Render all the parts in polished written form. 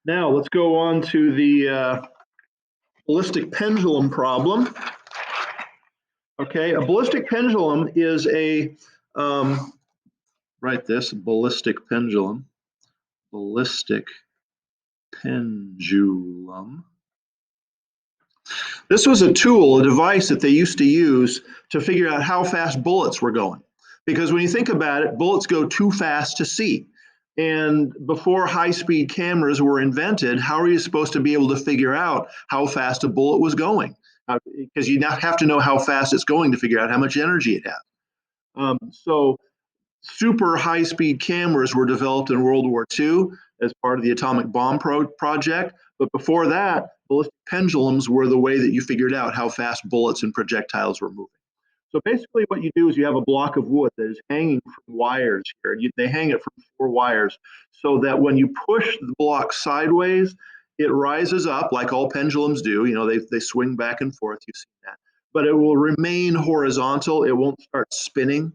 Now let's go on to the ballistic pendulum problem. Okay, a ballistic pendulum is write this, ballistic pendulum. Ballistic pendulum. This was a tool, a device that they used to use to figure out how fast bullets were going. Because when you think about it, bullets go too fast to see. And before high-speed cameras were invented, how are you supposed to be able to figure out how fast a bullet was going? Because you now have to know how fast it's going to figure out how much energy it has. So super high-speed cameras were developed in World War II as part of the atomic bomb project. But before that, ballistic pendulums were the way that you figured out how fast bullets and projectiles were moving. So basically what you do is you have a block of wood that is hanging from wires here. They hang it from 4 wires so that when you push the block sideways, it rises up like all pendulums do. You know, they swing back and forth. You've seen that. But it will remain horizontal. It won't start spinning.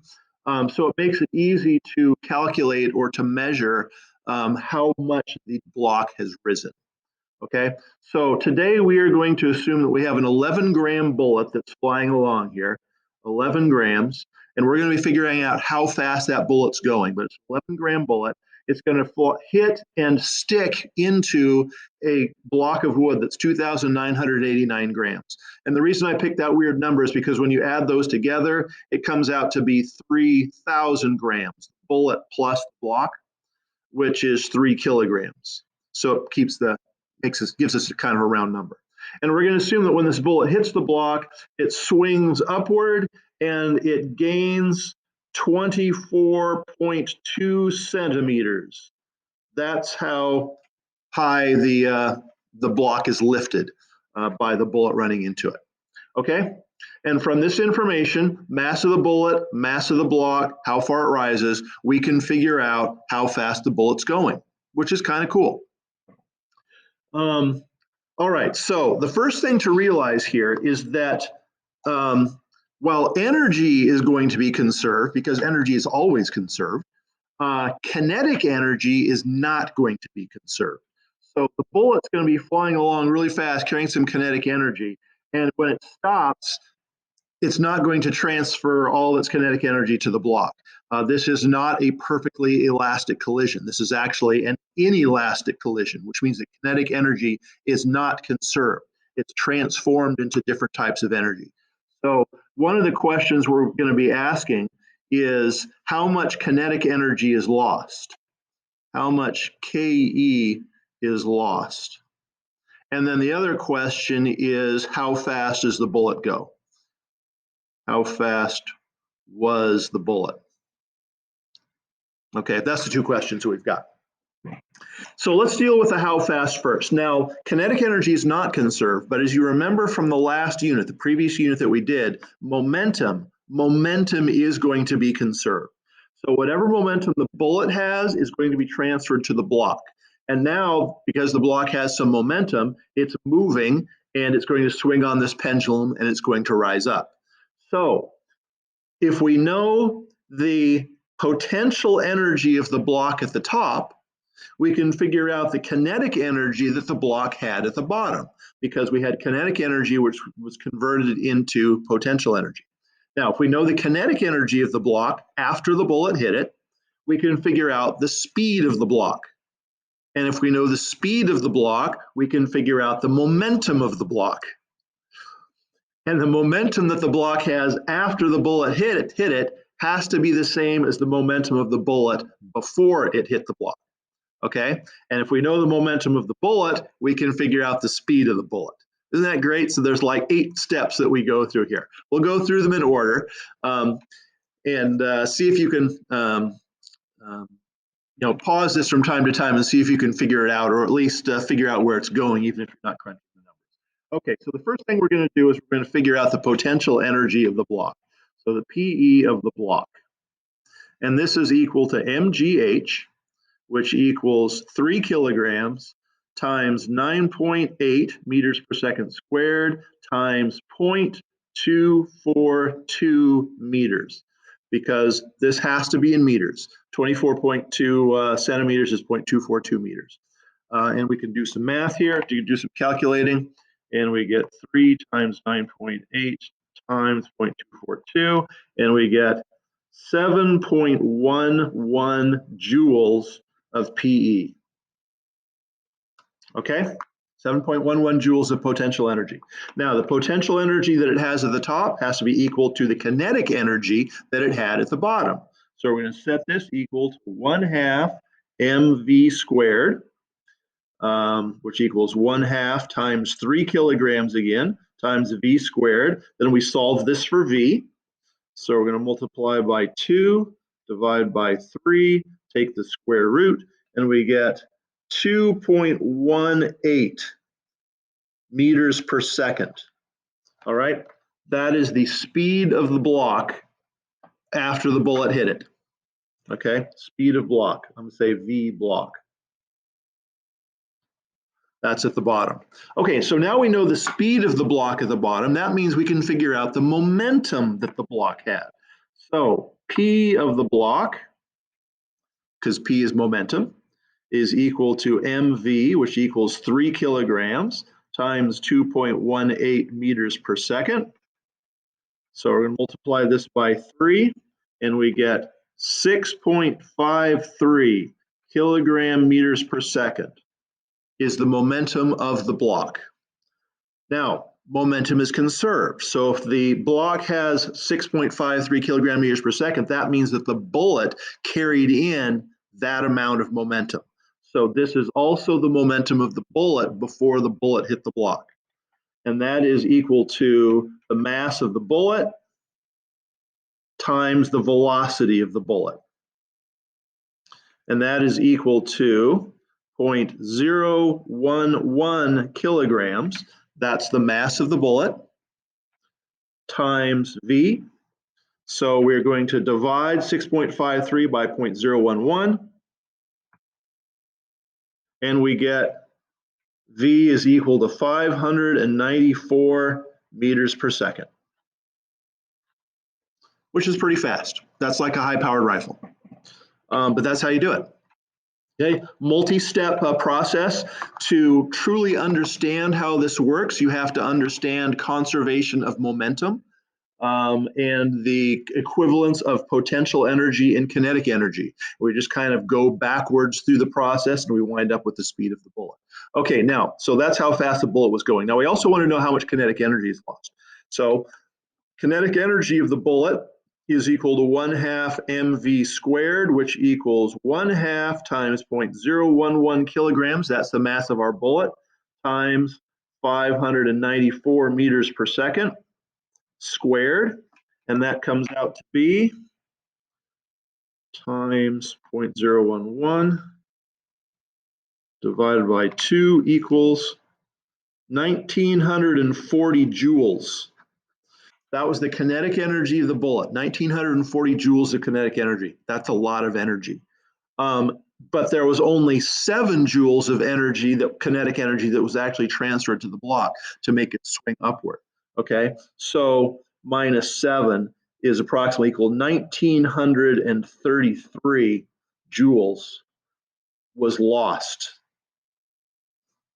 So it makes it easy to calculate or to measure how much the block has risen. Okay, so today we are going to assume that we have an 11-gram bullet that's flying along here, 11 grams, and we're going to be figuring out how fast that bullet's going. But it's an 11-gram bullet. It's going to hit and stick into a block of wood that's 2,989 grams. And the reason I picked that weird number is because when you add those together, it comes out to be 3,000 grams, bullet plus block, which is 3 kilograms. So it keeps gives us a kind of a round number. And we're going to assume that when this bullet hits the block, it swings upward and it gains 24.2 centimeters. That's how high the block is lifted by the bullet running into it. Okay? And from this information, mass of the bullet, mass of the block, how far it rises, we can figure out how fast the bullet's going, which is kind of cool. All right, so the first thing to realize here is that while energy is going to be conserved, because energy is always conserved, kinetic energy is not going to be conserved. So the bullet's going to be flying along really fast, carrying some kinetic energy, and when it stops, it's not going to transfer all its kinetic energy to the block. This is not a perfectly elastic collision. This is actually an inelastic collision, which means that kinetic energy is not conserved. It's transformed into different types of energy. So one of the questions we're going to be asking is how much kinetic energy is lost? How much Ke is lost? And then the other question is how fast does the bullet go? How fast was the bullet? Okay, that's the 2 questions we've got. So let's deal with the how fast first. Now, kinetic energy is not conserved, but as you remember from the last unit, the previous unit that we did, momentum is going to be conserved. So whatever momentum the bullet has is going to be transferred to the block. And now, because the block has some momentum, it's moving and it's going to swing on this pendulum and it's going to rise up. So if we know the potential energy of the block at the top, we can figure out the kinetic energy that the block had at the bottom, because we had kinetic energy which was converted into potential energy. Now, if we know the kinetic energy of the block after the bullet hit it, we can figure out the speed of the block. And if we know the speed of the block, we can figure out the momentum of the block. And the momentum that the block has after the bullet hit it has to be the same as the momentum of the bullet before it hit the block. Okay? And if we know the momentum of the bullet, we can figure out the speed of the bullet. Isn't that great? So there's like 8 steps that we go through here. We'll go through them in order and see if you can pause this from time to time and see if you can figure it out, or at least figure out where it's going, even if you're not crunching the numbers. Okay, so the first thing we're going to do is we're going to figure out the potential energy of the block. So the PE of the block. And this is equal to mgh, which equals 3 kilograms times 9.8 meters per second squared times 0.242 meters, because this has to be in meters. 24.2 centimeters is 0.242 meters. And we can do some math here. You can do some calculating. And we get 3 times 9.8 times 0.242. And we get 7.11 joules of PE. Okay? 7.11 joules of potential energy. Now, the potential energy that it has at the top has to be equal to the kinetic energy that it had at the bottom. So we're going to set this equal to 1/2 mv squared, which equals 1/2 times 3 kilograms again, times v squared. Then we solve this for v. So we're going to multiply by 2, divide by 3, take the square root, and we get 2.18 meters per second. All right, that is the speed of the block after the bullet hit it. Okay, speed of block. I'm going to say V block. That's at the bottom. Okay, so now we know the speed of the block at the bottom. That means we can figure out the momentum that the block had. So P of the block, because P is momentum, is equal to mv, which equals 3 kilograms times 2.18 meters per second. So we're going to multiply this by 3, and we get 6.53 kilogram meters per second is the momentum of the block. Now, momentum is conserved. So if the block has 6.53 kilogram meters per second, that means that the bullet carried in that amount of momentum. So this is also the momentum of the bullet before the bullet hit the block. And that is equal to the mass of the bullet times the velocity of the bullet. And that is equal to 0.011 kilograms. That's the mass of the bullet times V. So we're going to divide 6.53 by 0.011. And we get V is equal to 594 meters per second, which is pretty fast. That's like a high-powered rifle. But that's how you do it. Okay, multi-step process. To truly understand how this works, you have to understand conservation of momentum and the equivalence of potential energy and kinetic energy. We just kind of go backwards through the process and we wind up with the speed of the bullet. Okay, now, so that's how fast the bullet was going. Now we also want to know how much kinetic energy is lost. So kinetic energy of the bullet is equal to 1/2 mv squared, which equals 1/2 times 0.011 kilograms, that's the mass of our bullet, times 594 meters per second squared, and that comes out to be times 0.011 divided by 2 equals 1940 joules. That was the kinetic energy of the bullet, 1940 joules of kinetic energy. That's a lot of energy. But there was only 7 joules of energy, kinetic energy, that was actually transferred to the block to make it swing upward. Okay, so minus 7 is approximately equal to 1933 joules was lost.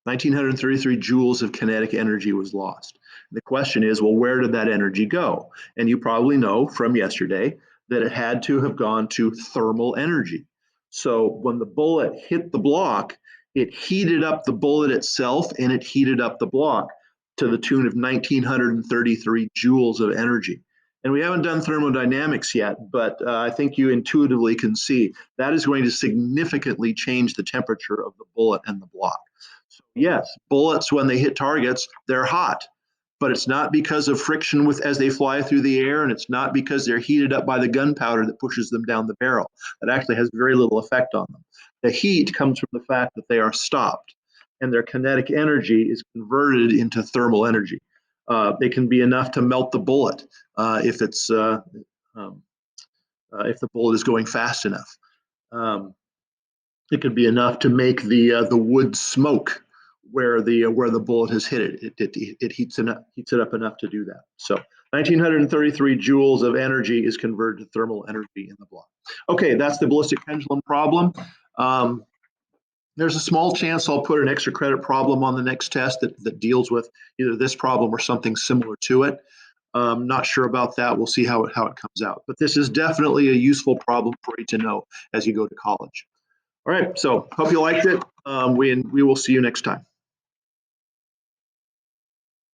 1933 joules of kinetic energy was lost. The question is, well, where did that energy go? And you probably know from yesterday that it had to have gone to thermal energy. So when the bullet hit the block, it heated up the bullet itself and it heated up the block to the tune of 1933 joules of energy. And we haven't done thermodynamics yet, but I think you intuitively can see that is going to significantly change the temperature of the bullet and the block. So yes, bullets, when they hit targets, they're hot, but it's not because of friction as they fly through the air, and it's not because they're heated up by the gunpowder that pushes them down the barrel. That actually has very little effect on them. The heat comes from the fact that they are stopped, and their kinetic energy is converted into thermal energy. It can be enough to melt the bullet if the bullet is going fast enough. It could be enough to make the wood smoke where the bullet has hit it. It heats it up enough to do that. So 1933 joules of energy is converted to thermal energy in the block. Okay, that's the ballistic pendulum problem. There's a small chance I'll put an extra credit problem on the next test that deals with either this problem or something similar to it. Not sure about that. We'll see how it comes out. But this is definitely a useful problem for you to know as you go to college. All right, so hope you liked it. We will see you next time.